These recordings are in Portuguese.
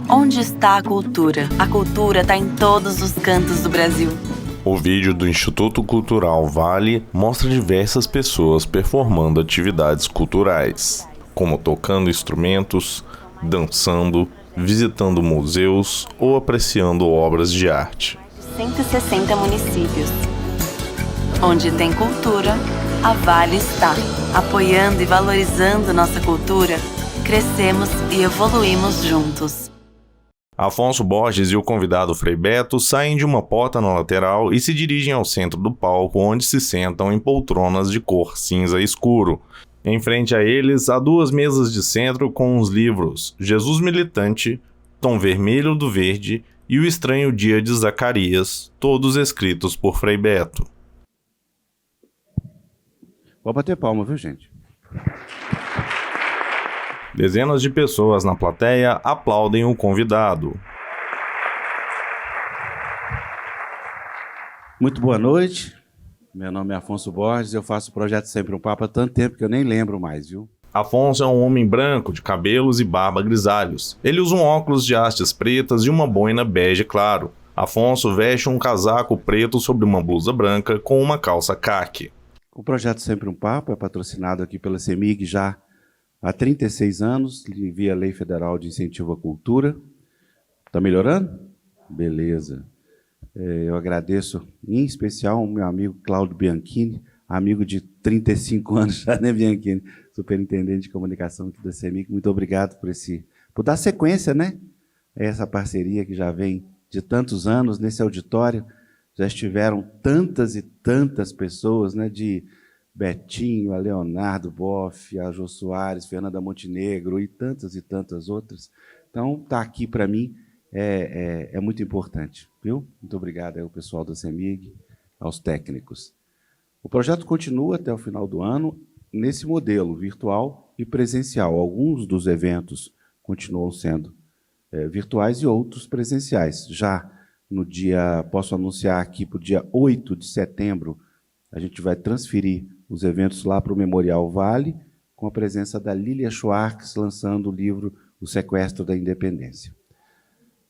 Onde está a cultura? A cultura está em todos os cantos do Brasil. O vídeo do Instituto Cultural Vale mostra diversas pessoas performando atividades culturais, como tocando instrumentos, dançando, visitando museus ou apreciando obras de arte. 160 municípios. Onde tem cultura, a Vale está. Apoiando e valorizando nossa cultura, crescemos e evoluímos juntos. Afonso Borges e o convidado Frei Beto saem de uma porta na lateral e se dirigem ao centro do palco, onde se sentam em poltronas de cor cinza escuro. Em frente a eles, há duas mesas de centro com os livros Jesus Militante, Tom Vermelho do Verde e O Estranho Dia de Zacarias, todos escritos por Frei Beto. Vou bater palma, viu, gente? Dezenas de pessoas na plateia aplaudem o convidado. Muito boa noite. Meu nome é Afonso Borges, eu faço o projeto Sempre um Papo há tanto tempo que eu nem lembro mais, viu? Afonso é um homem branco, de cabelos e barba grisalhos. Ele usa um óculos de hastes pretas e uma boina bege claro. Afonso veste um casaco preto sobre uma blusa branca com uma calça caqui. O projeto Sempre um Papo é patrocinado aqui pela CEMIG já há 36 anos, via Lei Federal de Incentivo à Cultura. Está melhorando? Beleza. Eu agradeço, em especial, ao meu amigo Cláudio Bianchini, amigo de 35 anos já, né, Bianchini? Superintendente de comunicação aqui da CEMIG. Muito obrigado por dar sequência, né, a essa parceria que já vem de tantos anos nesse auditório. Já estiveram tantas e tantas pessoas, né, de Betinho, a Leonardo Boff, a Jô Soares, Fernanda Montenegro e tantas outras. Então, estar aqui para mim é muito importante, viu? Muito obrigado ao pessoal da CEMIG, aos técnicos. O projeto continua até o final do ano nesse modelo virtual e presencial. Alguns dos eventos continuam sendo virtuais e outros presenciais. Já no dia, posso anunciar aqui para o dia 8 de setembro, a gente vai transferir os eventos lá para o Memorial Vale, com a presença da Lilia Schwartz, lançando o livro O Sequestro da Independência.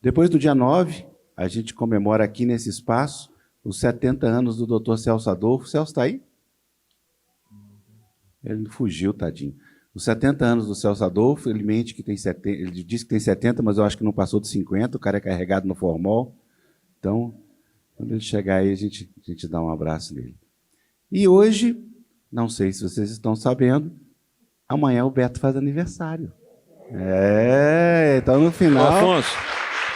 Depois do dia 9, a gente comemora aqui nesse espaço os 70 anos do Dr. Celso Adolfo. Celso está aí? Ele fugiu, tadinho. Os 70 anos do Celso Adolfo, ele mente que tem 70, ele diz que tem 70, mas eu acho que não passou de 50, o cara é carregado no formol. Então, quando ele chegar aí, a gente dá um abraço nele. E hoje, não sei se vocês estão sabendo, amanhã o Beto faz aniversário. Então no final, Afonso,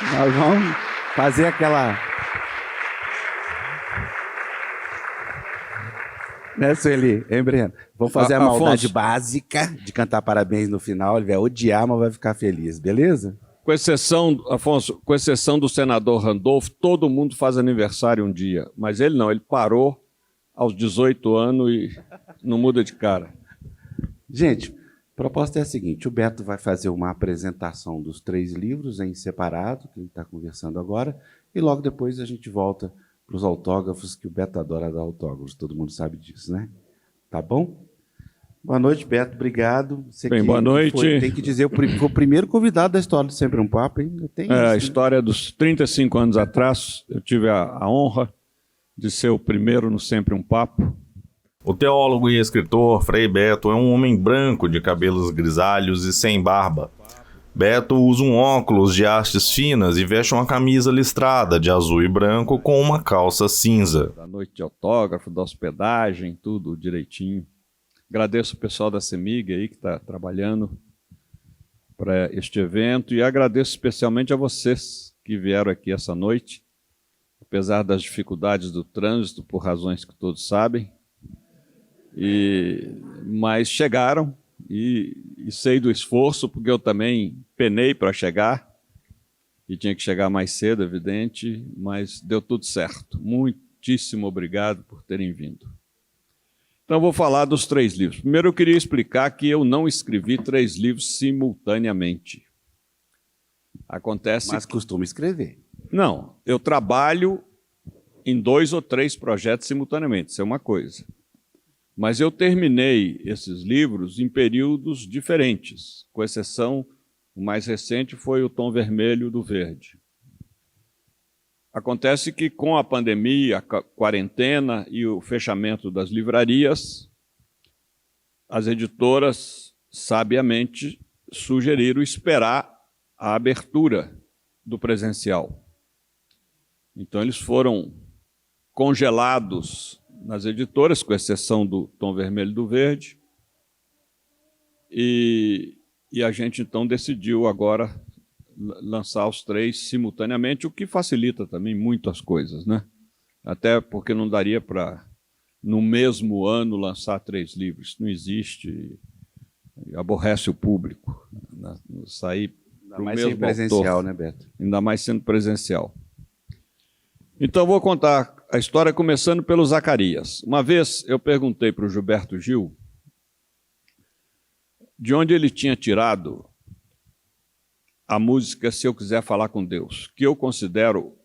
nós vamos fazer aquela... Né, Sueli? Hein, Breno? Vamos fazer a maldade básica de cantar parabéns no final. Ele vai odiar, mas vai ficar feliz, beleza? com exceção, Afonso, com exceção do senador Randolph, todo mundo faz aniversário um dia. Mas ele não, ele parou aos 18 anos e não muda de cara. Gente, a proposta é a seguinte, o Beto vai fazer uma apresentação dos 3 livros em separado, que ele está conversando agora, e logo depois a gente volta para os autógrafos, que o Beto adora dar autógrafos, todo mundo sabe disso, né? Tá bom? Boa noite, Beto, obrigado. Você Bem, boa noite. Tem que dizer, foi o primeiro convidado da história do Sempre um Papo, hein? Tem isso, A né? história dos 35 anos atrás, eu tive a honra de ser o primeiro no Sempre um Papo. O teólogo e escritor Frei Beto é um homem branco de cabelos grisalhos e sem barba. Beto usa um óculos de hastes finas e veste uma camisa listrada de azul e branco com uma calça cinza. Da noite de autógrafo, da hospedagem, tudo direitinho. Agradeço o pessoal da CEMIG aí que está trabalhando para este evento e agradeço especialmente a vocês que vieram aqui essa noite, apesar das dificuldades do trânsito, por razões que todos sabem, mas chegaram e sei do esforço, porque eu também penei para chegar e tinha que chegar mais cedo, evidente, mas deu tudo certo. Muitíssimo obrigado por terem vindo. Então, vou falar dos 3 livros. Primeiro, eu queria explicar que eu não escrevi 3 livros simultaneamente. Acontece... Mas costuma escrever. Não, eu trabalho em 2 ou 3 projetos simultaneamente, isso é uma coisa. Mas eu terminei esses livros em períodos diferentes, com exceção O mais recente foi O Tom Vermelho do Verde. Acontece que com a pandemia, a quarentena e o fechamento das livrarias, as editoras sabiamente sugeriram esperar a abertura do presencial. Então eles foram congelados nas editoras, com exceção do Tom Vermelho e do Verde, e a gente então decidiu agora lançar os 3 simultaneamente, o que facilita também muito as coisas, né? Até porque não daria para, no mesmo ano, lançar 3 livros. Isso não existe, aborrece o público, né? Sair para o mesmo sendo presencial, autor, né, Beto? ainda mais sendo presencial. Então, vou contar a história começando pelo Zacarias. Uma vez eu perguntei para o Gilberto Gil de onde ele tinha tirado a música Se Eu Quiser Falar com Deus, que eu considero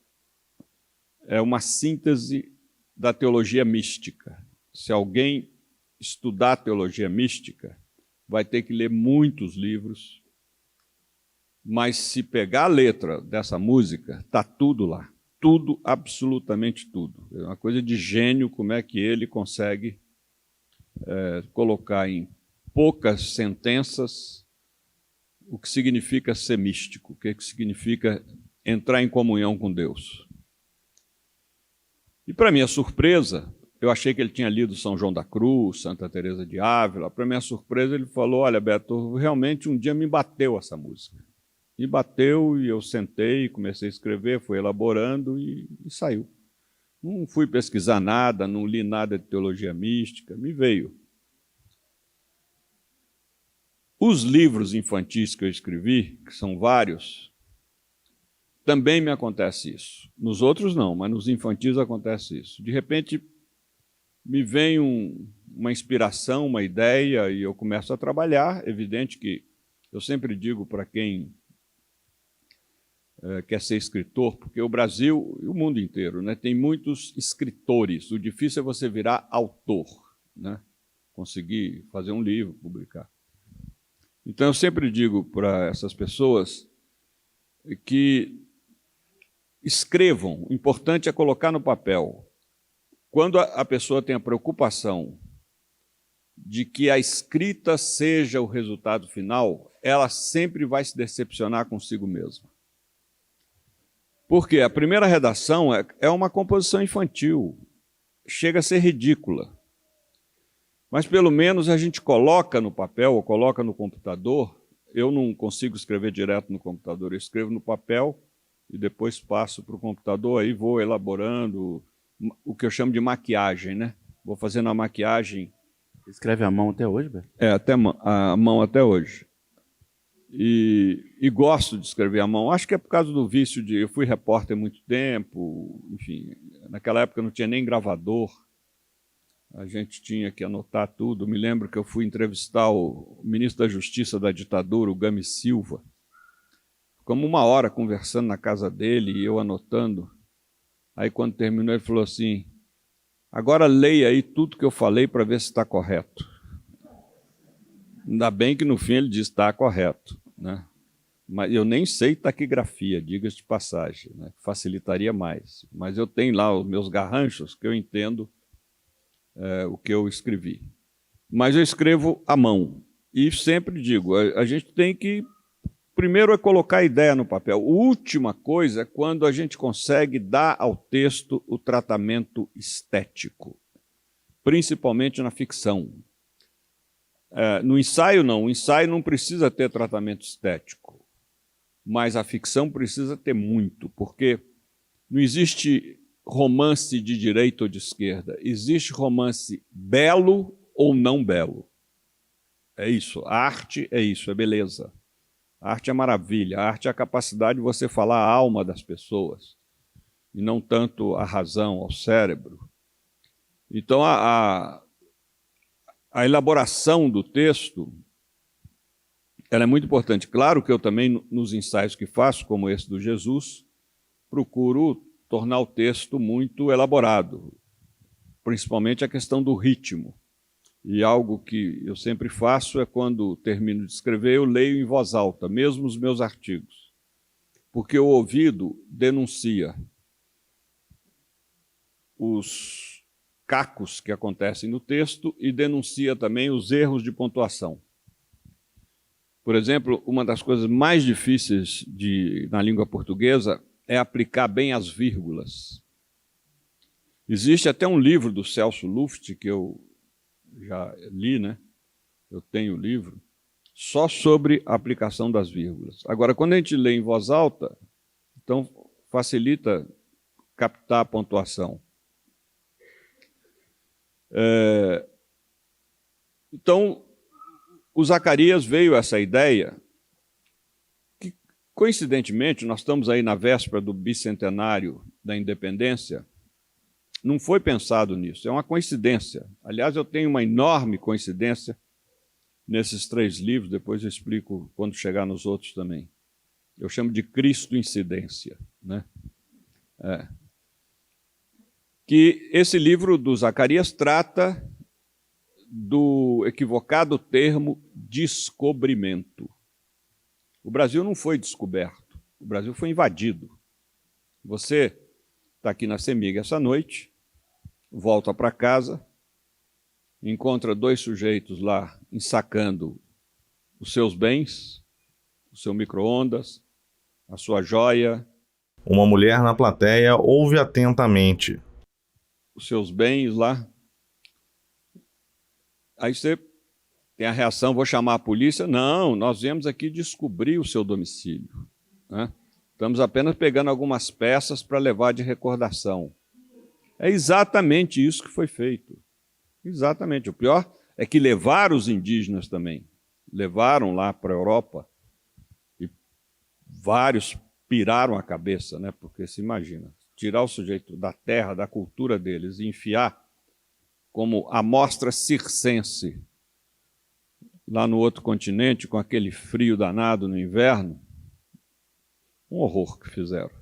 uma síntese da teologia mística. Se alguém estudar teologia mística, vai ter que ler muitos livros, mas se pegar a letra dessa música, está tudo lá. Tudo, absolutamente tudo. É uma coisa de gênio como é que ele consegue colocar em poucas sentenças o que significa ser místico, o que significa entrar em comunhão com Deus. E, para minha surpresa, eu achei que ele tinha lido São João da Cruz, Santa Teresa de Ávila. Para minha surpresa, ele falou: olha, Beto, realmente um dia me bateu essa música. Me bateu e eu sentei, comecei a escrever, fui elaborando e saiu. Não fui pesquisar nada, não li nada de teologia mística, me veio. Os livros infantis que eu escrevi, que são vários, também me acontece isso. Nos outros não, mas nos infantis acontece isso. De repente, me vem uma inspiração, uma ideia, e eu começo a trabalhar. Evidente que eu sempre digo para quem quer ser escritor, porque o Brasil e o mundo inteiro, né, tem muitos escritores. O difícil é você virar autor, né, conseguir fazer um livro, publicar. Então, eu sempre digo para essas pessoas que escrevam. O importante é colocar no papel. Quando a pessoa tem a preocupação de que a escrita seja o resultado final, ela sempre vai se decepcionar consigo mesma. Porque a primeira redação é uma composição infantil, chega a ser ridícula. Mas, pelo menos, a gente coloca no papel ou coloca no computador. Eu não consigo escrever direto no computador, eu escrevo no papel e depois passo para o computador, aí vou elaborando o que eu chamo de maquiagem, né? Vou fazendo a maquiagem. Escreve à mão até hoje, Beto? Até a mão até hoje. E gosto de escrever à mão. Acho que é por causa do vício de... Eu fui repórter há muito tempo, enfim, naquela época não tinha nem gravador. A gente tinha que anotar tudo. Me lembro que eu fui entrevistar o ministro da Justiça da ditadura, o Gami Silva. Ficamos 1 hora conversando na casa dele e eu anotando. Aí, quando terminou, ele falou assim: agora leia aí tudo que eu falei para ver se está correto. Ainda bem que no fim ele disse que está correto, né? Mas eu nem sei taquigrafia, diga-se de passagem, né? Facilitaria mais. Mas eu tenho lá os meus garranchos que eu entendo o que eu escrevi. Mas eu escrevo à mão. E sempre digo, a gente tem que... Primeiro é colocar a ideia no papel. A última coisa é quando a gente consegue dar ao texto o tratamento estético, principalmente na ficção. No ensaio, não. O ensaio não precisa ter tratamento estético, mas a ficção precisa ter muito, porque não existe romance de direita ou de esquerda. Existe romance belo ou não belo. É isso. A arte é isso, é beleza. A arte é maravilha. A arte é a capacidade de você falar a alma das pessoas e não tanto a razão, ao cérebro. Então, a elaboração do texto ela é muito importante. Claro que eu também, nos ensaios que faço, como esse do Jesus, procuro tornar o texto muito elaborado, principalmente a questão do ritmo. E algo que eu sempre faço é, quando termino de escrever, eu leio em voz alta, mesmo os meus artigos. Porque o ouvido denuncia os cacos que acontecem no texto e denuncia também os erros de pontuação. Por exemplo, uma das coisas mais difíceis na língua portuguesa é aplicar bem as vírgulas. Existe até um livro do Celso Luft, que eu já li, né? Eu tenho o livro, só sobre a aplicação das vírgulas. Agora, quando a gente lê em voz alta, então facilita captar a pontuação. Então, o Zacarias veio essa ideia, que, coincidentemente, nós estamos aí na véspera do bicentenário da independência, não foi pensado nisso, é uma coincidência. Aliás, eu tenho uma enorme coincidência nesses 3 livros, depois eu explico quando chegar nos outros também. Eu chamo de Cristo-incidência, né? Que esse livro do Zacarias trata do equivocado termo descobrimento. O Brasil não foi descoberto, o Brasil foi invadido. Você está aqui na CEMIG essa noite, volta para casa, encontra 2 sujeitos lá ensacando os seus bens, o seu micro-ondas, a sua joia. Uma mulher na plateia ouve atentamente. Os seus bens lá. Aí você tem a reação, vou chamar a polícia. Não, nós viemos aqui descobrir o seu domicílio, né? Estamos apenas pegando algumas peças para levar de recordação. É exatamente isso que foi feito. Exatamente. O pior é que levaram os indígenas também. Levaram lá para a Europa e vários piraram a cabeça, né? Porque se imagina, tirar o sujeito da terra, da cultura deles e enfiar como amostra circense lá no outro continente, com aquele frio danado no inverno, um horror que fizeram.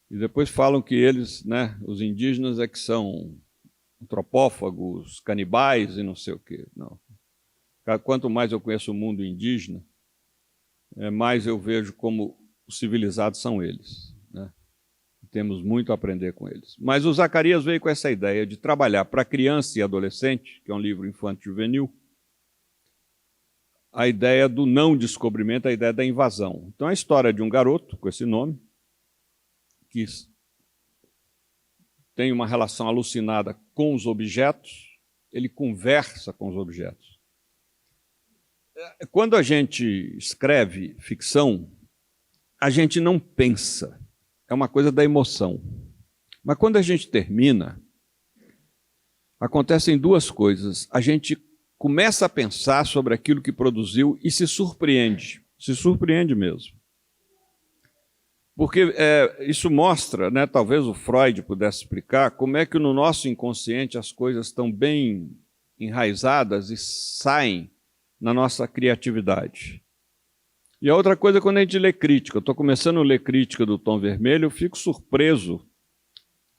E depois falam que eles, né, os indígenas é que são antropófagos, canibais e não sei o quê. Não. Quanto mais eu conheço o mundo indígena, mais eu vejo como os civilizados são eles, né? Temos muito a aprender com eles. Mas o Zacarias veio com essa ideia de trabalhar para criança e adolescente, que é um livro infanto-juvenil, a ideia do não descobrimento, a ideia da invasão. Então, a história de um garoto com esse nome, que tem uma relação alucinada com os objetos, ele conversa com os objetos. Quando a gente escreve ficção, a gente não pensa. É uma coisa da emoção. Mas quando a gente termina, acontecem 2 coisas. A gente começa a pensar sobre aquilo que produziu e se surpreende mesmo. Porque isso mostra, né, talvez o Freud pudesse explicar, como é que no nosso inconsciente as coisas estão bem enraizadas e saem na nossa criatividade. E a outra coisa é quando a gente lê crítica. Eu estou começando a ler crítica do Tom Vermelho, eu fico surpreso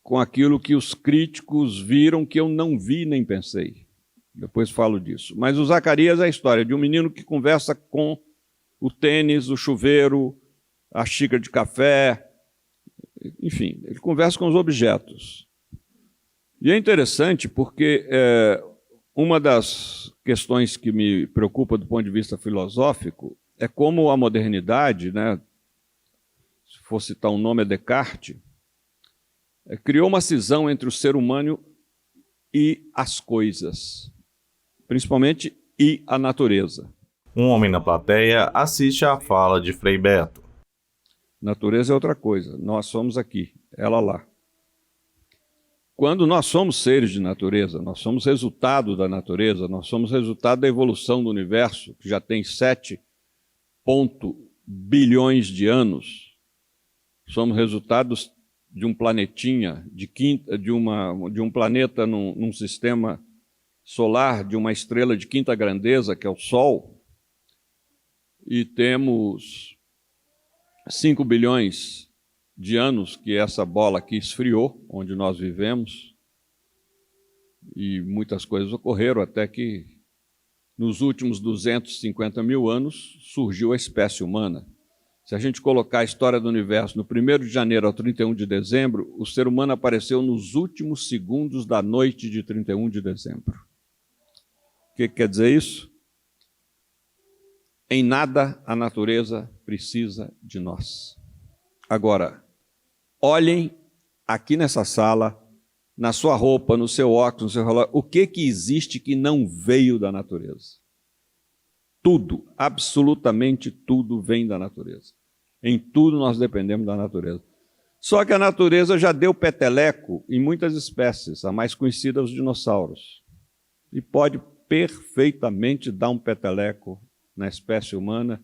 com aquilo que os críticos viram que eu não vi nem pensei. Depois falo disso. Mas o Zacarias é a história de um menino que conversa com o tênis, o chuveiro, a xícara de café, enfim, ele conversa com os objetos. E é interessante porque uma das questões que me preocupa do ponto de vista filosófico é como a modernidade, né, se for citar um nome é Descartes, criou uma cisão entre o ser humano e as coisas, principalmente e a natureza. Um homem na plateia assiste à fala de Frei Beto. Natureza é outra coisa, nós somos aqui, ela lá. Quando nós somos seres de natureza, nós somos resultado da natureza, nós somos resultado da evolução do universo, que já tem 7 bilhões de anos. Somos resultados de um planetinha, de um planeta num sistema solar, de uma estrela de 5ª grandeza, que é o Sol, e temos 5 bilhões de anos que essa bola aqui esfriou, onde nós vivemos, E muitas coisas ocorreram até que, nos últimos 250 mil anos, surgiu a espécie humana. Se a gente colocar a história do universo no 1º de janeiro ao 31 de dezembro, o ser humano apareceu nos últimos segundos da noite de 31 de dezembro. O que quer dizer isso? Em nada a natureza precisa de nós. Agora, olhem aqui nessa sala, na sua roupa, no seu óculos, no seu relógio, o que existe que não veio da natureza? Tudo, absolutamente tudo vem da natureza. Em tudo nós dependemos da natureza. Só que a natureza já deu peteleco em muitas espécies, a mais conhecida, os dinossauros. E pode perfeitamente dar um peteleco na espécie humana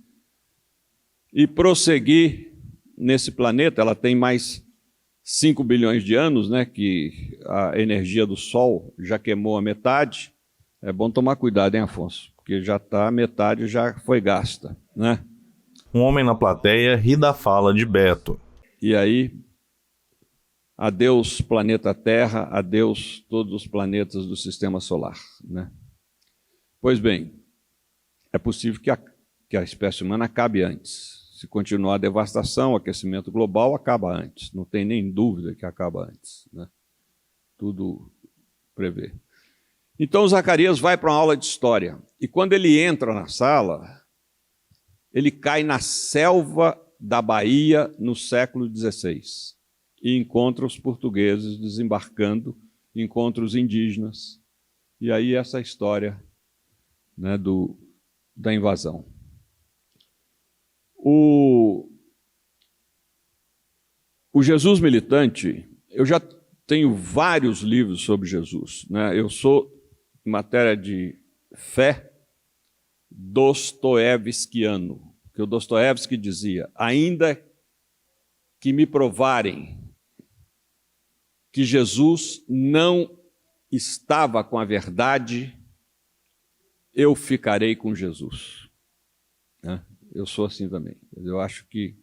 e prosseguir nesse planeta. Ela tem mais 5 bilhões de anos, né, que a energia do Sol já queimou a metade. É bom tomar cuidado, hein, Afonso? Porque já está, metade já foi gasta, né? Um homem na plateia ri da fala de Beto. E aí, adeus planeta Terra, adeus todos os planetas do Sistema Solar, né? Pois bem, é possível que a espécie humana acabe antes. Se continuar a devastação, o aquecimento global acaba antes. Não tem nem dúvida que acaba antes, né? Tudo prevê. Então, Zacarias vai para uma aula de história. E quando ele entra na sala, ele cai na selva da Bahia no século XVI. E encontra os portugueses desembarcando, encontra os indígenas. E aí essa história, né, da invasão. O Jesus militante, eu já tenho vários livros sobre Jesus, né? Eu sou, em matéria de fé, dostoiévskiano, que o Dostoiévski dizia: ainda que me provarem que Jesus não estava com a verdade, eu ficarei com Jesus. Né? Eu sou assim também. Eu acho que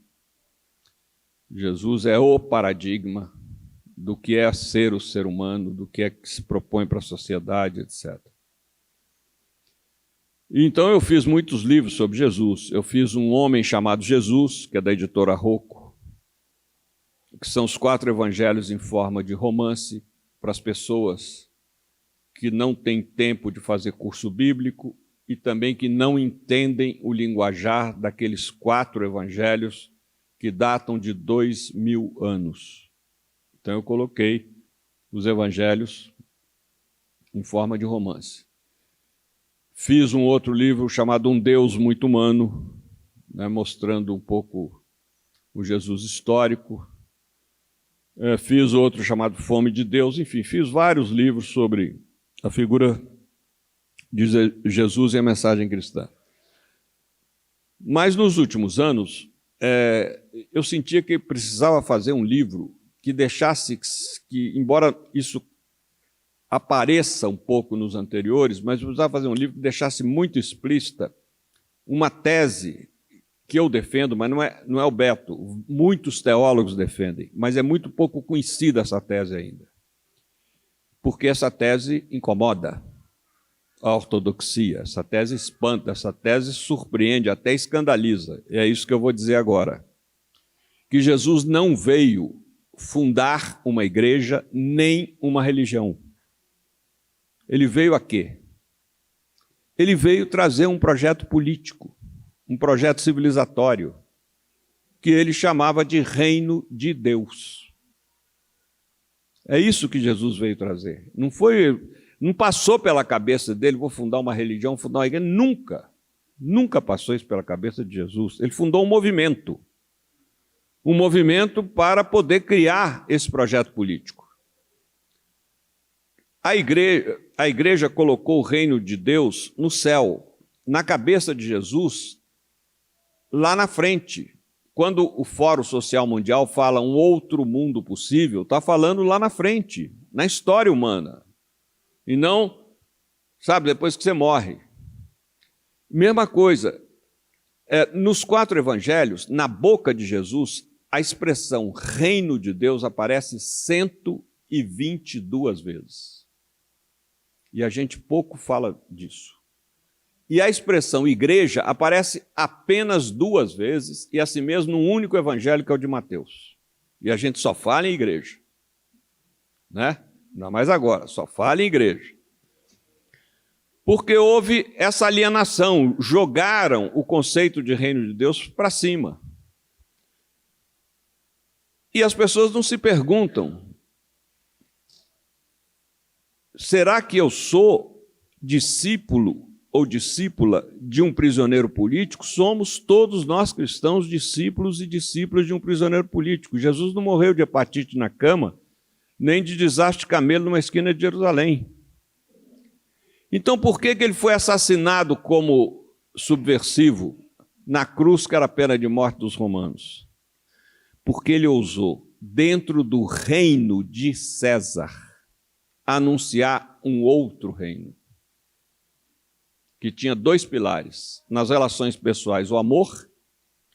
Jesus é o paradigma do que é ser o ser humano, do que é que se propõe para a sociedade, etc. Então eu fiz muitos livros sobre Jesus. Eu fiz Um Homem Chamado Jesus, que é da editora Rocco, que são os 4 evangelhos em forma de romance para as pessoas que não têm tempo de fazer curso bíblico e também que não entendem o linguajar daqueles 4 evangelhos que datam de 2000 anos. Então eu coloquei os evangelhos em forma de romance. Fiz um outro livro chamado Um Deus Muito Humano, né, mostrando um pouco o Jesus histórico. Fiz outro chamado Fome de Deus. Enfim, fiz vários livros sobre a figura de Jesus e a mensagem cristã. Mas nos últimos anos, eu sentia que precisava fazer um livro que deixasse, embora isso apareça um pouco nos anteriores, mas eu precisava fazer um livro que deixasse muito explícita uma tese que eu defendo, mas não é o Beto, muitos teólogos defendem, mas é muito pouco conhecida essa tese ainda. Porque essa tese incomoda a ortodoxia, essa tese espanta, essa tese surpreende, até escandaliza. E é isso que eu vou dizer agora. Que Jesus não veio fundar uma igreja nem uma religião. Ele veio a quê? Ele veio trazer um projeto político, um projeto civilizatório, que ele chamava de Reino de Deus. É isso que Jesus veio trazer. Não passou pela cabeça dele, vou fundar uma religião, fundar uma igreja. Nunca passou isso pela cabeça de Jesus. Ele fundou um movimento para poder criar esse projeto político. A igreja colocou o reino de Deus no céu, na cabeça de Jesus, lá na frente. Quando o Fórum Social Mundial fala um outro mundo possível, está falando lá na frente, na história humana. E não, sabe, depois que você morre. Mesma coisa, nos 4 evangelhos, na boca de Jesus, a expressão reino de Deus aparece 122 vezes. E a gente pouco fala disso. E a expressão igreja aparece apenas 2 vezes, e assim mesmo num único evangelho, que é o de Mateus. E a gente só fala em igreja. Né? Não mais agora, só fala em igreja. Porque houve essa alienação, jogaram o conceito de reino de Deus para cima. E as pessoas não se perguntam, será que eu sou discípulo ou discípula de um prisioneiro político? Somos todos nós cristãos discípulos e discípulas de um prisioneiro político. Jesus não morreu de hepatite na cama, nem de desastre de camelo numa esquina de Jerusalém. Então, por que ele foi assassinado como subversivo na cruz, que era a pena de morte dos romanos? Porque ele ousou, dentro do reino de César, anunciar um outro reino, que tinha 2 pilares: nas relações pessoais, o amor,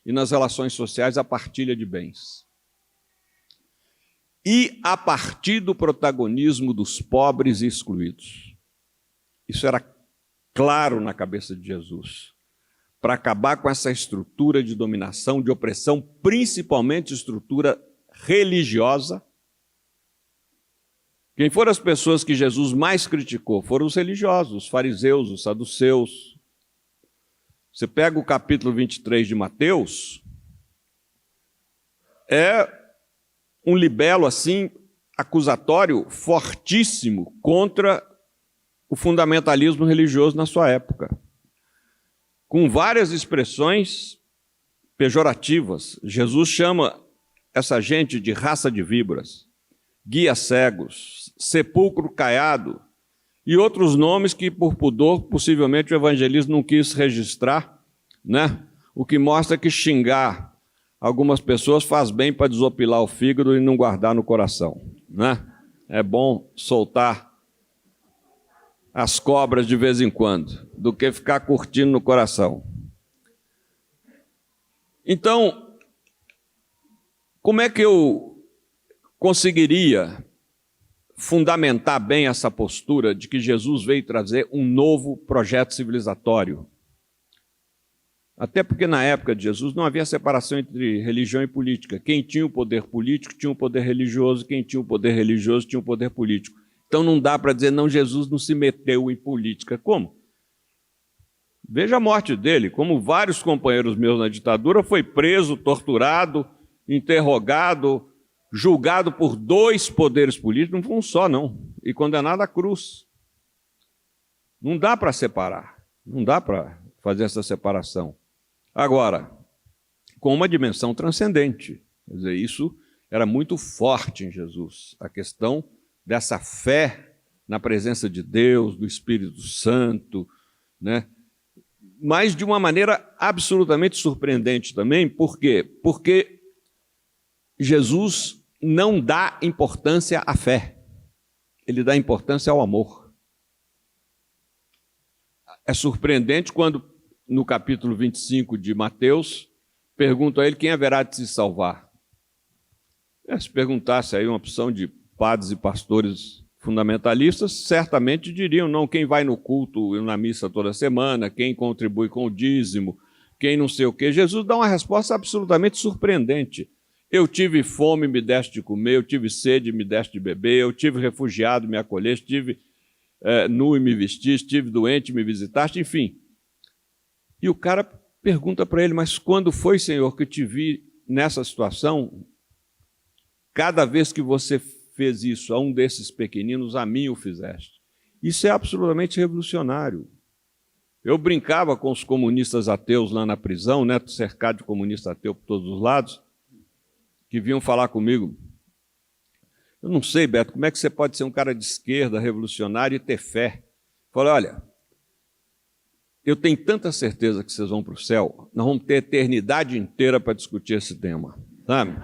e nas relações sociais, a partilha de bens. E a partir do protagonismo dos pobres e excluídos. Isso era claro na cabeça de Jesus, para acabar com essa estrutura de dominação, de opressão, principalmente estrutura religiosa. Quem foram as pessoas que Jesus mais criticou? Foram os religiosos, os fariseus, os saduceus. Você pega o capítulo 23 de Mateus, é um libelo assim, acusatório fortíssimo contra o fundamentalismo religioso na sua época, com várias expressões pejorativas. Jesus chama essa gente de raça de víboras, guias cegos, sepulcro caiado e outros nomes que, por pudor, possivelmente o evangelista não quis registrar, né? O que mostra que xingar algumas pessoas faz bem para desopilar o fígado e não guardar no coração, né? É bom soltar as cobras de vez em quando, do que ficar curtindo no coração. Então, como é que eu conseguiria fundamentar bem essa postura de que Jesus veio trazer um novo projeto civilizatório? Até porque na época de Jesus não havia separação entre religião e política. Quem tinha o poder político tinha o poder religioso, quem tinha o poder religioso tinha o poder político. Então não dá para dizer, não, Jesus não se meteu em política. Como? Veja a morte dele, como vários companheiros meus na ditadura, foi preso, torturado, interrogado, julgado por 2 poderes políticos, não foi um só, não, e condenado à cruz. Não dá para separar, não dá para fazer essa separação. Agora, com uma dimensão transcendente, quer dizer, isso era muito forte em Jesus, a questão dessa fé na presença de Deus, do Espírito Santo, né? Mas de uma maneira absolutamente surpreendente também. Por quê? Porque Jesus não dá importância à fé, ele dá importância ao amor. É surpreendente quando, no capítulo 25 de Mateus, perguntam a ele quem haverá de se salvar. Se perguntasse aí uma opção de padres e pastores fundamentalistas, certamente diriam, não, quem vai no culto e na missa toda semana, quem contribui com o dízimo, quem não sei o quê. Jesus dá uma resposta absolutamente surpreendente. Eu tive fome, me deste de comer, eu tive sede, me deste de beber, eu tive refugiado, me acolheste, estive nu e me vestiste, estive doente, me visitaste, enfim. E o cara pergunta para ele, mas quando foi, Senhor, que eu te vi nessa situação? Cada vez que você fez isso a um desses pequeninos, a mim o fizeste. Isso é absolutamente revolucionário. Eu brincava com os comunistas ateus lá na prisão, né, cercado de comunista ateu por todos os lados, que vinham falar comigo. Eu não sei, Beto, como é que você pode ser um cara de esquerda, revolucionário, e ter fé? Eu falei, olha, eu tenho tanta certeza que vocês vão para o céu, nós vamos ter a eternidade inteira para discutir esse tema, sabe?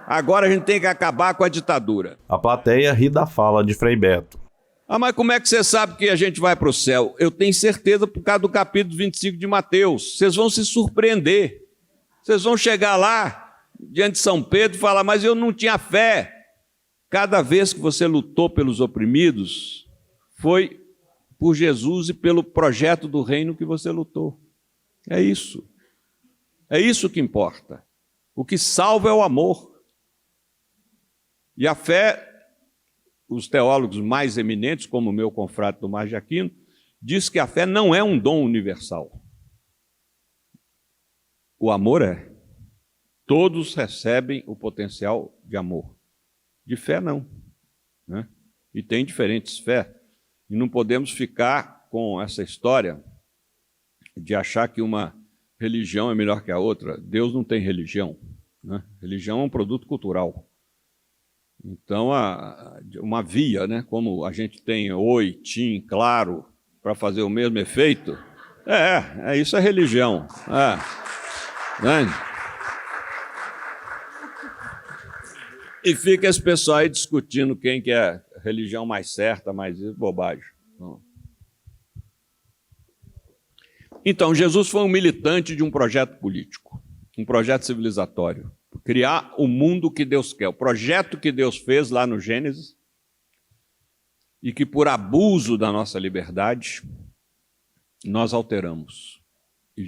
Agora a gente tem que acabar com a ditadura. A plateia ri da fala de Frei Beto. Ah, mas como é que você sabe que a gente vai para o céu? Eu tenho certeza por causa do capítulo 25 de Mateus. Vocês vão se surpreender. Vocês vão chegar lá, diante de São Pedro, e falar, mas eu não tinha fé. Cada vez que você lutou pelos oprimidos, foi por Jesus e pelo projeto do reino que você lutou. É isso. É isso que importa. O que salva é o amor. E a fé, os teólogos mais eminentes, como o meu confrade Tomás de Aquino, diz que a fé não é um dom universal. O amor é. Todos recebem o potencial de amor. De fé, não. Né? E tem diferentes fé. E não podemos ficar com essa história de achar que uma religião é melhor que a outra. Deus não tem religião. Né? Religião é um produto cultural. Então, uma via, né? Como a gente tem oi, tim, claro, para fazer o mesmo efeito, isso é religião. Né? E fica esse pessoal aí discutindo quem que é a religião mais certa, mais bobagem. Então, Jesus foi um militante de um projeto político, um projeto civilizatório. Criar o mundo que Deus quer, o projeto que Deus fez lá no Gênesis, e que por abuso da nossa liberdade, nós alteramos. E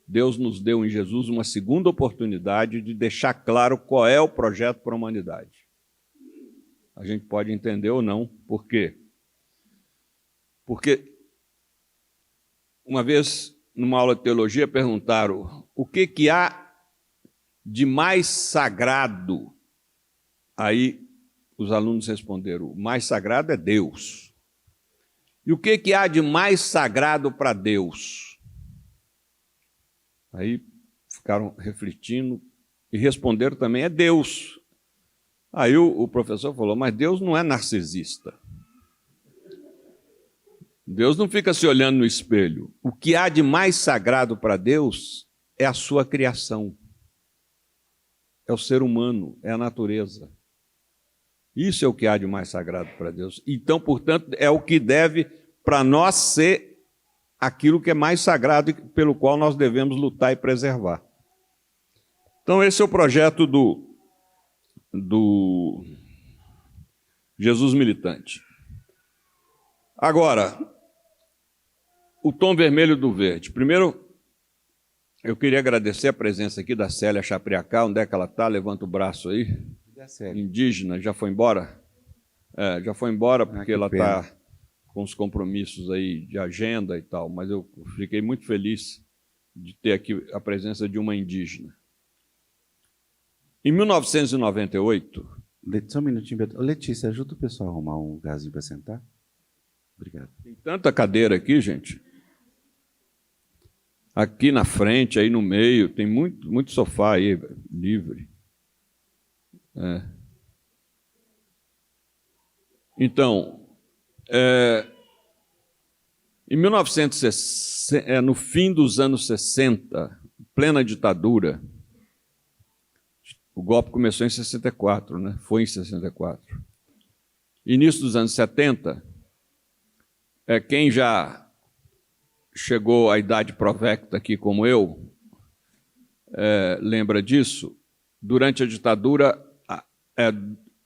Deus nos deu em Jesus uma segunda oportunidade de deixar claro qual é o projeto para a humanidade. A gente pode entender ou não, por quê? Porque uma vez, numa aula de teologia, perguntaram o que há de mais sagrado. Aí os alunos responderam: o mais sagrado é Deus. E o que há de mais sagrado para Deus? Aí ficaram refletindo e responderam também: é Deus. Aí o professor falou: mas Deus não é narcisista. Deus não fica se olhando no espelho. O que há de mais sagrado para Deus é a sua criação. É o ser humano, é a natureza. Isso é o que há de mais sagrado para Deus. Então, portanto, é o que deve para nós ser aquilo que é mais sagrado e pelo qual nós devemos lutar e preservar. Então, esse é o projeto do Jesus militante. Agora, o tom vermelho do verde. Primeiro, eu queria agradecer a presença aqui da Célia Chapriacá. Onde é que ela está? Levanta o braço aí. Indígena, já foi embora? Já foi embora porque ela está com os compromissos aí de agenda e tal, mas eu fiquei muito feliz de ter aqui a presença de uma indígena. Em 1998... Só um minutinho, Beto. Letícia, ajuda o pessoal a arrumar um lugarzinho para sentar? Obrigado. Tem tanta cadeira aqui, gente. Aqui na frente, aí no meio, tem muito sofá aí, livre. Então, em 1960, no fim dos anos 60, plena ditadura, o golpe começou em 64, né? Foi em 64. Início dos anos 70, quem já chegou à idade provecta aqui como eu, lembra disso. Durante a ditadura,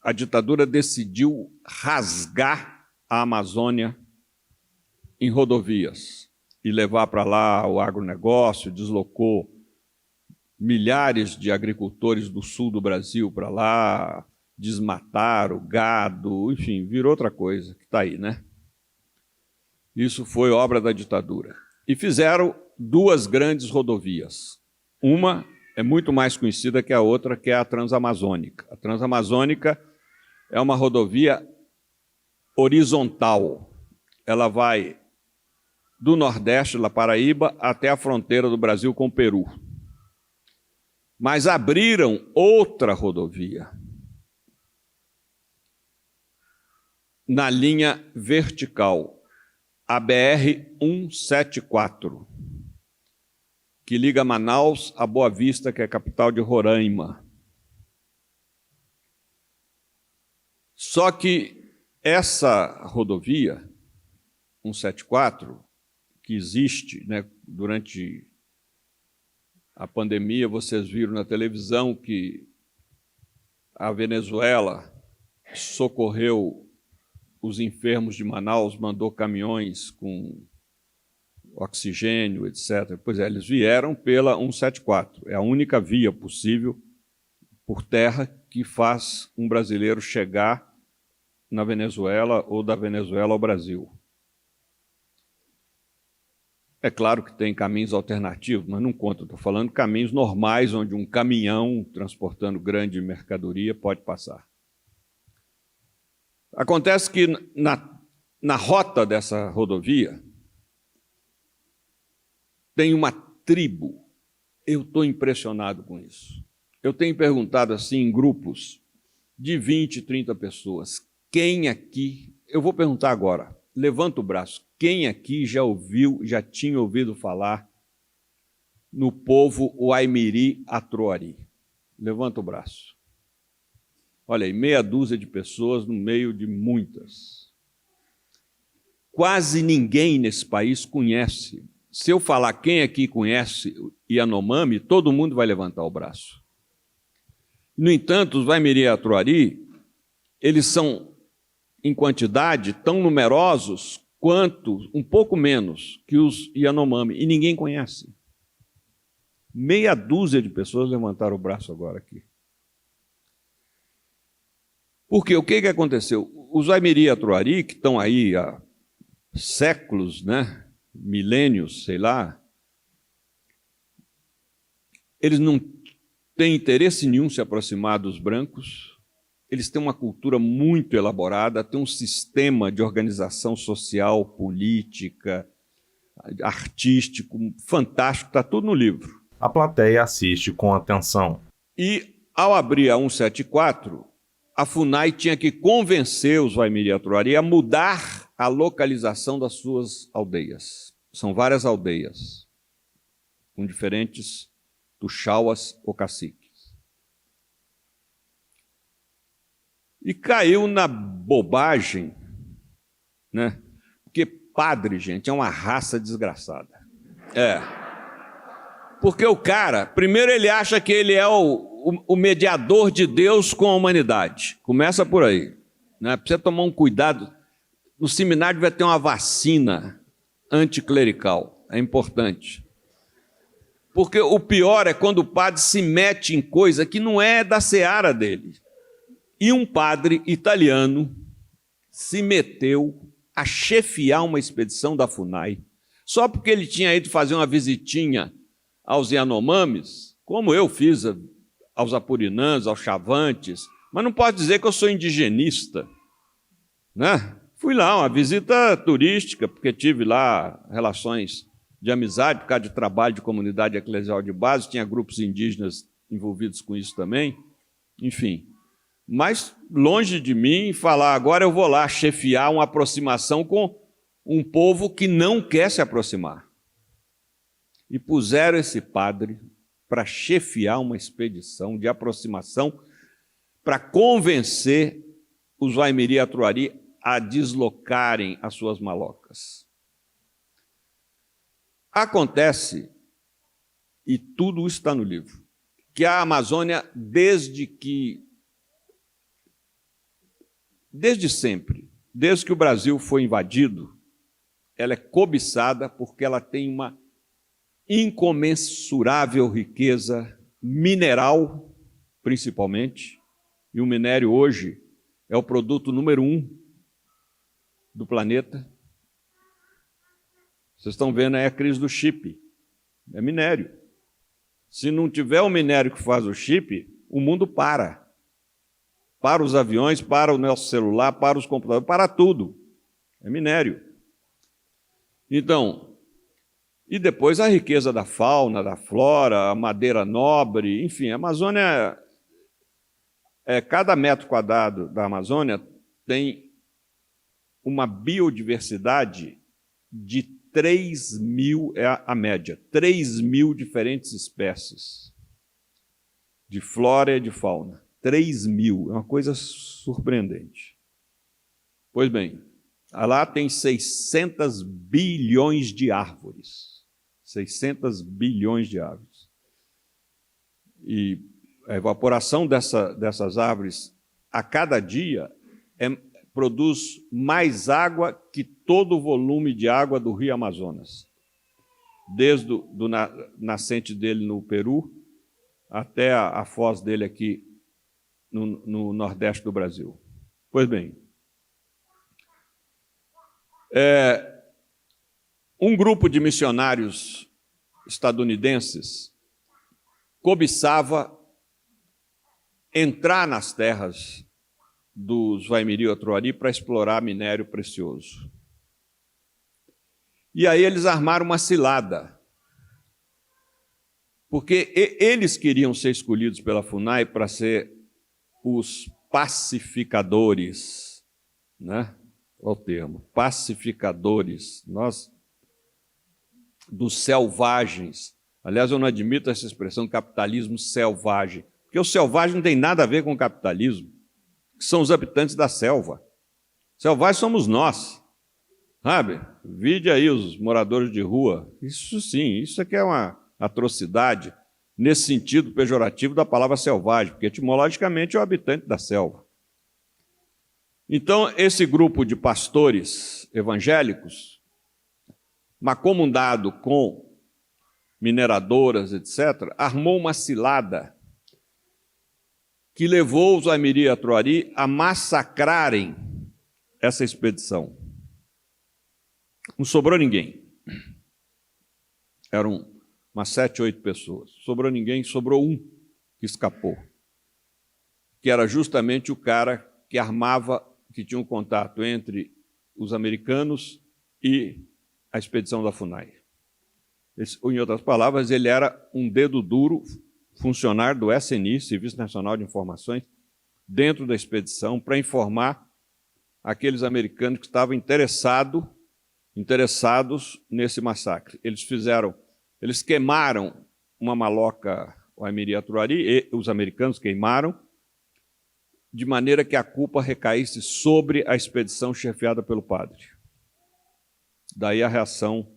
a ditadura decidiu rasgar a Amazônia em rodovias e levar para lá o agronegócio, deslocou milhares de agricultores do sul do Brasil para lá, desmataram gado, enfim, virou outra coisa, que está aí, né? Isso foi obra da ditadura. E fizeram duas grandes rodovias. Uma é muito mais conhecida que a outra, que é a Transamazônica. A Transamazônica é uma rodovia horizontal. Ela vai do Nordeste, da Paraíba, até a fronteira do Brasil com o Peru. Mas abriram outra rodovia na linha vertical, a BR-174, que liga Manaus a Boa Vista, que é a capital de Roraima. Só que essa rodovia, 174, que existe, né, durante a pandemia, vocês viram na televisão que a Venezuela socorreu os enfermos de Manaus, mandou caminhões com oxigênio, etc. Pois é, eles vieram pela 174. É a única via possível por terra que faz um brasileiro chegar na Venezuela ou da Venezuela ao Brasil. É claro que tem caminhos alternativos, mas não conta. Estou falando caminhos normais, onde um caminhão transportando grande mercadoria pode passar. Acontece que na rota dessa rodovia tem uma tribo. Eu estou impressionado com isso. Eu tenho perguntado assim em grupos de 20, 30 pessoas. Quem aqui, eu vou perguntar agora, levanta o braço, quem aqui já tinha ouvido falar no povo Waimiri Atruari? Levanta o braço. Olha aí, meia dúzia de pessoas no meio de muitas. Quase ninguém nesse país conhece. Se eu falar quem aqui conhece Yanomami, todo mundo vai levantar o braço. No entanto, os Waimiri Atruari, eles são, em quantidade, tão numerosos quanto, um pouco menos, que os Yanomami, e ninguém conhece. Meia dúzia de pessoas levantaram o braço agora aqui. Porque o que aconteceu? Os Waimiri Atruari, que estão aí há séculos, né, milênios, sei lá, eles não têm interesse nenhum em se aproximar dos brancos. Eles têm uma cultura muito elaborada, têm um sistema de organização social, política, artístico, fantástico, está tudo no livro. A plateia assiste com atenção. E, ao abrir a 174, a FUNAI tinha que convencer os Waimiri Atruari a mudar a localização das suas aldeias. São várias aldeias, com diferentes tuxauas ou caciques. E caiu na bobagem, né? Porque padre, gente, é uma raça desgraçada. É. Porque o cara, primeiro ele acha que ele é o mediador de Deus com a humanidade. Começa por aí, né? Precisa tomar um cuidado. No seminário vai ter uma vacina anticlerical. É importante. Porque o pior é quando o padre se mete em coisa que não é da seara dele. E um padre italiano se meteu a chefiar uma expedição da FUNAI, só porque ele tinha ido fazer uma visitinha aos Yanomamis, como eu fiz aos Apurinãs, aos Chavantes, mas não posso dizer que eu sou indigenista, né? Fui lá, uma visita turística, porque tive lá relações de amizade, por causa de trabalho de comunidade eclesial de base, tinha grupos indígenas envolvidos com isso também, enfim. Mas longe de mim falar, agora eu vou lá chefiar uma aproximação com um povo que não quer se aproximar. E puseram esse padre para chefiar uma expedição de aproximação para convencer os Waimiri Atruari a deslocarem as suas malocas. Acontece, e tudo isso está no livro, que a Amazônia, desde sempre, desde que o Brasil foi invadido, ela é cobiçada porque ela tem uma incomensurável riqueza mineral, principalmente, e o minério hoje é o produto número 1 do planeta. Vocês estão vendo aí a crise do chip, é minério. Se não tiver o minério que faz o chip, o mundo para. Para os aviões, para o nosso celular, para os computadores, para tudo. É minério. Então, e depois a riqueza da fauna, da flora, a madeira nobre, enfim, a Amazônia, cada metro quadrado da Amazônia tem uma biodiversidade de 3.000, é a média, 3.000 diferentes espécies de flora e de fauna. 3.000, é uma coisa surpreendente. Pois bem, lá tem 600 bilhões de árvores. 600 bilhões de árvores. E a evaporação dessas árvores, a cada dia, produz mais água que todo o volume de água do Rio Amazonas, desde a nascente dele no Peru até a foz dele aqui no nordeste do Brasil. Pois bem, um grupo de missionários estadunidenses cobiçava entrar nas terras dos Waimiri-Otroari para explorar minério precioso. E aí eles armaram uma cilada, porque eles queriam ser escolhidos pela FUNAI para ser os pacificadores, né? Olha o termo, pacificadores, dos selvagens. Aliás, eu não admito essa expressão capitalismo selvagem, porque o selvagem não tem nada a ver com o capitalismo, que são os habitantes da selva. Selvagens somos nós, sabe? Vide aí os moradores de rua. Isso sim, isso aqui é uma atrocidade, nesse sentido pejorativo da palavra selvagem, porque etimologicamente é o habitante da selva. Então, esse grupo de pastores evangélicos, macomundado com mineradoras, etc., armou uma cilada que levou os Waimiri-Otroari a massacrarem essa expedição. Não sobrou ninguém. Eram umas 7, 8 pessoas. Sobrou ninguém, sobrou um que escapou, que era justamente o cara que armava, que tinha um contato entre os americanos e a expedição da FUNAI. Em outras palavras, ele era um dedo duro, funcionário do SNI, Serviço Nacional de Informações, dentro da expedição, para informar aqueles americanos que estavam interessados nesse massacre. Eles queimaram uma maloca Waimiri-Otroari, e os americanos queimaram, de maneira que a culpa recaísse sobre a expedição chefiada pelo padre. Daí a reação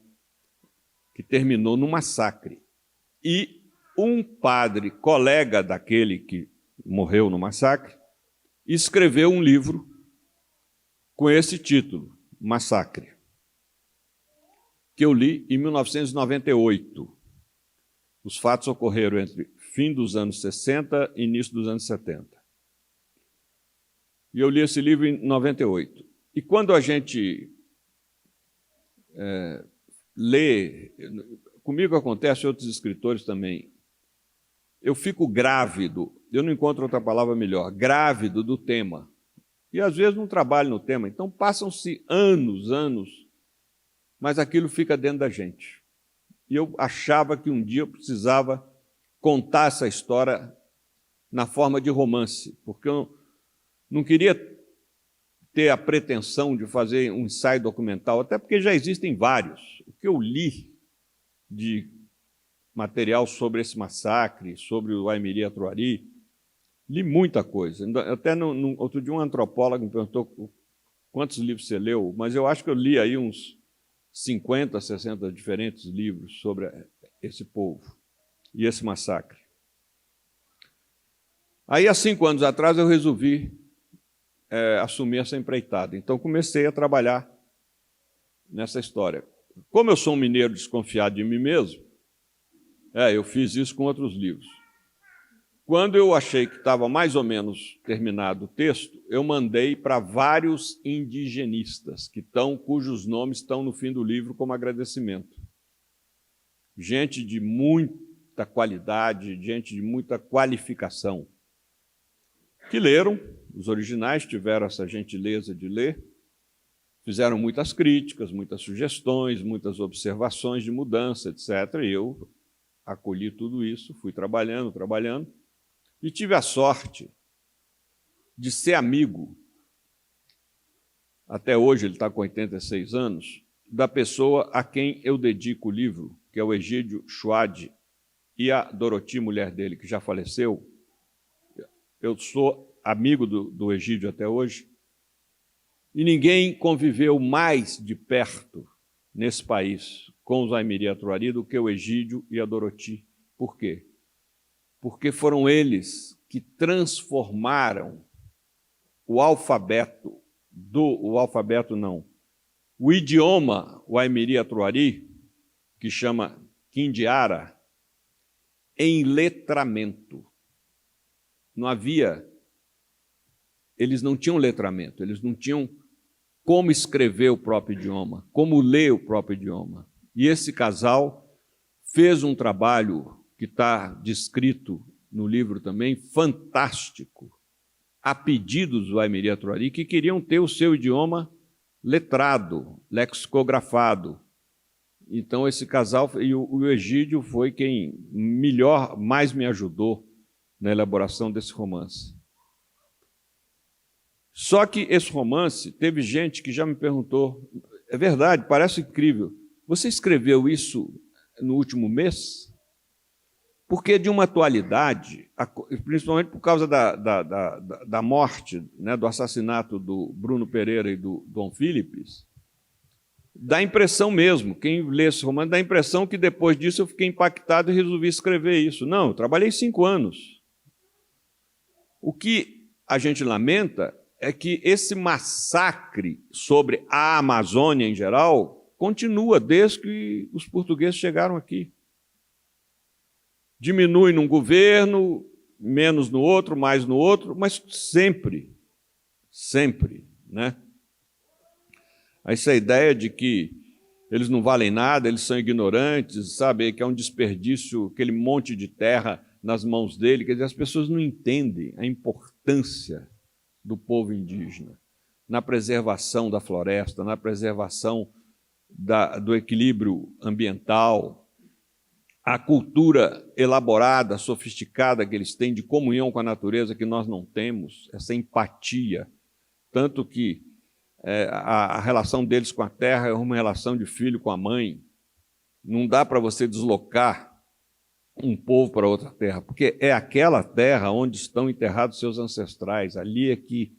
que terminou no massacre. E um padre, colega daquele que morreu no massacre, escreveu um livro com esse título, Massacre, que eu li em 1998. Os fatos ocorreram entre fim dos anos 60 e início dos anos 70. E eu li esse livro em 98. E quando a gente lê, comigo acontece, outros escritores também, eu fico grávido, eu não encontro outra palavra melhor, grávido do tema. E às vezes não trabalho no tema, então passam-se anos, mas aquilo fica dentro da gente. E eu achava que um dia eu precisava contar essa história na forma de romance, porque eu não queria ter a pretensão de fazer um ensaio documental, até porque já existem vários. O que eu li de material sobre esse massacre, sobre o Waimiri-Otroari, li muita coisa. Até outro dia um antropólogo me perguntou quantos livros você leu, mas eu acho que eu li aí uns 50, 60 diferentes livros sobre esse povo e esse massacre. Aí, há 5 anos atrás, eu resolvi assumir essa empreitada. Então, comecei a trabalhar nessa história. Como eu sou um mineiro desconfiado de mim mesmo, eu fiz isso com outros livros. Quando eu achei que estava mais ou menos terminado o texto, eu mandei para vários indigenistas, cujos nomes estão no fim do livro como agradecimento. Gente de muita qualidade, gente de muita qualificação, que leram, os originais tiveram essa gentileza de ler, fizeram muitas críticas, muitas sugestões, muitas observações de mudança, etc. E eu acolhi tudo isso, fui trabalhando, e tive a sorte de ser amigo, até hoje ele está com 86 anos, da pessoa a quem eu dedico o livro, que é o Egídio Chouad, e a Doroti, mulher dele, que já faleceu. Eu sou amigo do Egídio até hoje, e ninguém conviveu mais de perto nesse país com os Waimiri-Otroari do que o Egídio e a Doroti. Por quê? Porque foram eles que transformaram o alfabeto o alfabeto não, o idioma Waimiri-Atuari, que chama Quindiara, em letramento. Não havia, eles não tinham letramento, eles não tinham como escrever o próprio idioma, como ler o próprio idioma. E esse casal fez um trabalho que está descrito no livro também, fantástico, a pedidos do Waimiri-Atuari, que queriam ter o seu idioma letrado, lexicografado. Então, esse casal, e o Egídio foi quem mais me ajudou na elaboração desse romance. Só que esse romance, teve gente que já me perguntou, é verdade, parece incrível, você escreveu isso no último mês? Porque é de uma atualidade, principalmente por causa da morte, né, do assassinato do Bruno Pereira e do Dom Philips, dá impressão mesmo, quem lê esse romance, dá a impressão que depois disso eu fiquei impactado e resolvi escrever isso. Não, eu trabalhei 5 anos. O que a gente lamenta é que esse massacre sobre a Amazônia em geral continua desde que os portugueses chegaram aqui. Diminui num governo, menos no outro, mais no outro, mas sempre, né? Essa ideia de que eles não valem nada, eles são ignorantes, sabe, que é um desperdício, aquele monte de terra nas mãos dele, quer dizer, as pessoas não entendem a importância do povo indígena na preservação da floresta, na preservação do equilíbrio ambiental, a cultura elaborada, sofisticada que eles têm de comunhão com a natureza que nós não temos, essa empatia, tanto que a relação deles com a terra é uma relação de filho com a mãe. Não dá para você deslocar um povo para outra terra, porque é aquela terra onde estão enterrados seus ancestrais, ali é que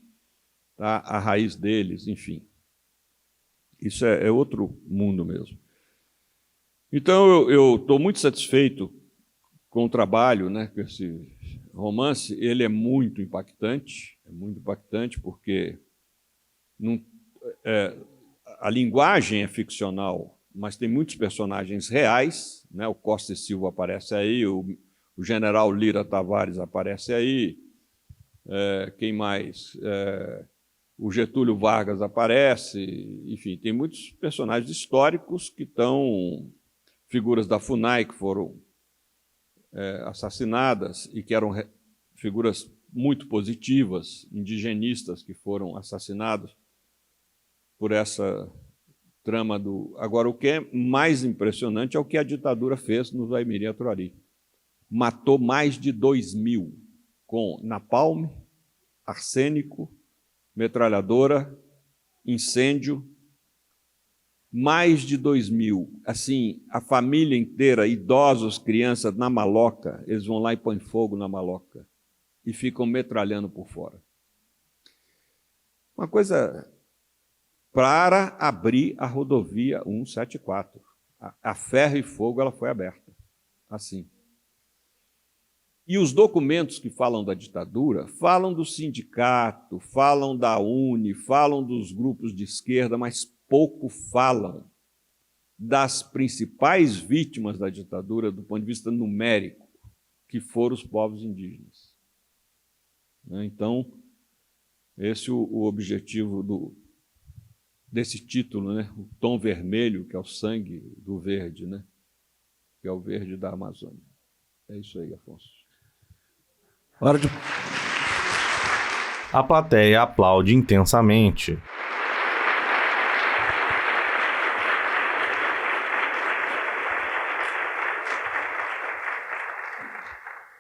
está a raiz deles, enfim. Isso é outro mundo mesmo. Então, eu estou muito satisfeito com o trabalho, né, com esse romance. Ele é muito impactante porque a linguagem é ficcional, mas tem muitos personagens reais, né? O Costa e Silva aparece aí, o general Lira Tavares aparece aí, quem mais? O Getúlio Vargas aparece, enfim, tem muitos personagens históricos que estão... Figuras da FUNAI que foram assassinadas e que eram figuras muito positivas, indigenistas que foram assassinados por essa trama do... Agora, o que é mais impressionante é o que a ditadura fez no Waimiri-Atuari. Matou mais de 2.000 com napalm, arsênico, metralhadora, incêndio, mais de 2.000, assim, a família inteira, idosos, crianças, na maloca, eles vão lá e põem fogo na maloca e ficam metralhando por fora. Uma coisa para abrir a rodovia 174. A ferro e fogo ela foi aberta, assim. E os documentos que falam da ditadura falam do sindicato, falam da UNE, falam dos grupos de esquerda, mas pouco falam das principais vítimas da ditadura do ponto de vista numérico, que foram os povos indígenas. Então, esse é o objetivo desse título, né? O tom vermelho, que é o sangue do verde, né? Que é o verde da Amazônia. É isso aí, Afonso. Hora de... A plateia aplaude intensamente.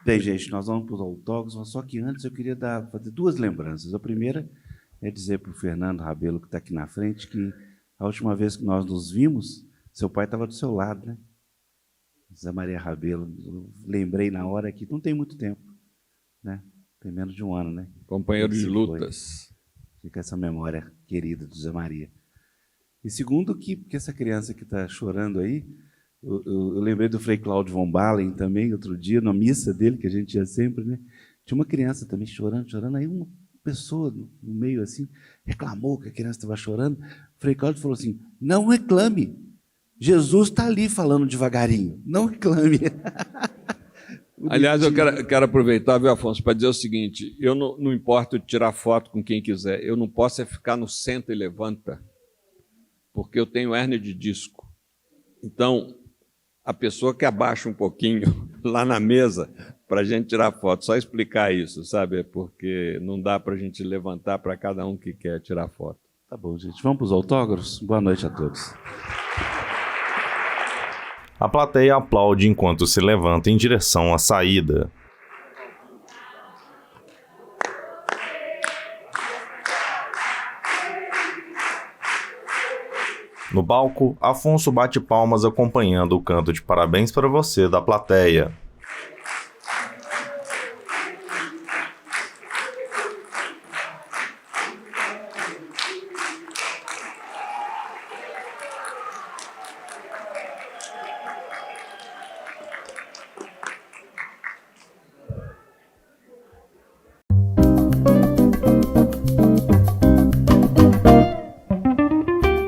Bem, gente, nós vamos para os autógrafos, só que antes eu queria fazer 2 lembranças. A primeira é dizer para o Fernando Rabelo, que está aqui na frente, que a última vez que nós nos vimos, seu pai estava do seu lado, né? Zé Maria Rabelo. Eu lembrei na hora que não tem muito tempo, né? Tem menos de 1 ano, né? Companheiro de lutas. Fica essa memória querida do Zé Maria. E segundo, porque essa criança que está chorando aí, eu lembrei do Frei Cláudio von Balen também, outro dia, na missa dele, que a gente ia sempre, né? Tinha uma criança também chorando, aí um pessoa no meio assim, reclamou que a criança estava chorando. Frei Cláudio falou assim, não reclame, Jesus está ali falando devagarinho, não reclame. Aliás, eu quero aproveitar, viu, Afonso, para dizer o seguinte, eu não importo tirar foto com quem quiser, eu não posso ficar no senta e levanta, porque eu tenho hérnia de disco. Então, a pessoa que abaixa um pouquinho lá na mesa para a gente tirar foto, só explicar isso, sabe? Porque não dá para a gente levantar para cada um que quer tirar foto. Tá bom, gente. Vamos para os autógrafos? Boa noite a todos. A plateia aplaude enquanto se levanta em direção à saída. No palco, Afonso bate palmas acompanhando o canto de parabéns para você da plateia.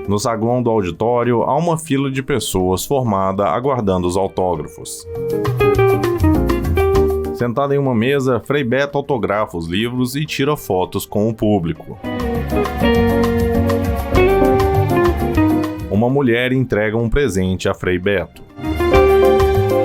No saguão do auditório, há uma fila de pessoas formada aguardando os autógrafos. Sentado em uma mesa, Frei Beto autografa os livros e tira fotos com o público. Uma mulher entrega um presente a Frei Beto.